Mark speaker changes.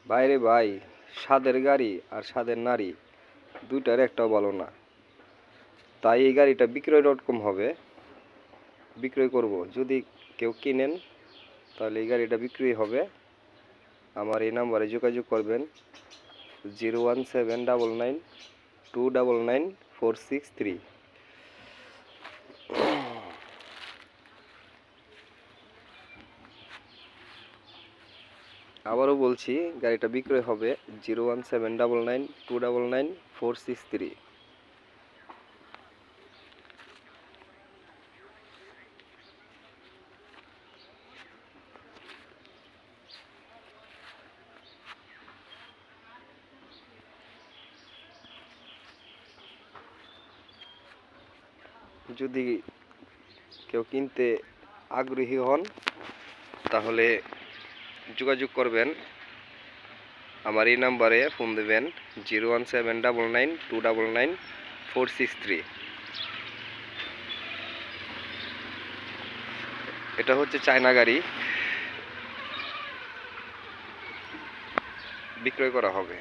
Speaker 1: বাইরে ভাই, স্বাদের গাড়ি আর স্বাদের নারী দুইটার একটাও ভালো না। তাই এই গাড়িটা বিক্রয়.com হবে, বিক্রয় করব। যদি কেউ কিনেন তাহলে এই গাড়িটা বিক্রি হবে। আমার এই নাম্বারে যোগাযোগ করবেন 01799299463। আবারও বলছি, গাড়িটা বিক্রয় হবে 01799299463। যদি কেউ কিনতে আগ্রহী হন তাহলে যোগাযোগ করবেন, আমার এই নাম্বারে ফোন দেবেন 01799299463। এটা হচ্ছে চায়না গাড়ি, বিক্রয় করা হবে।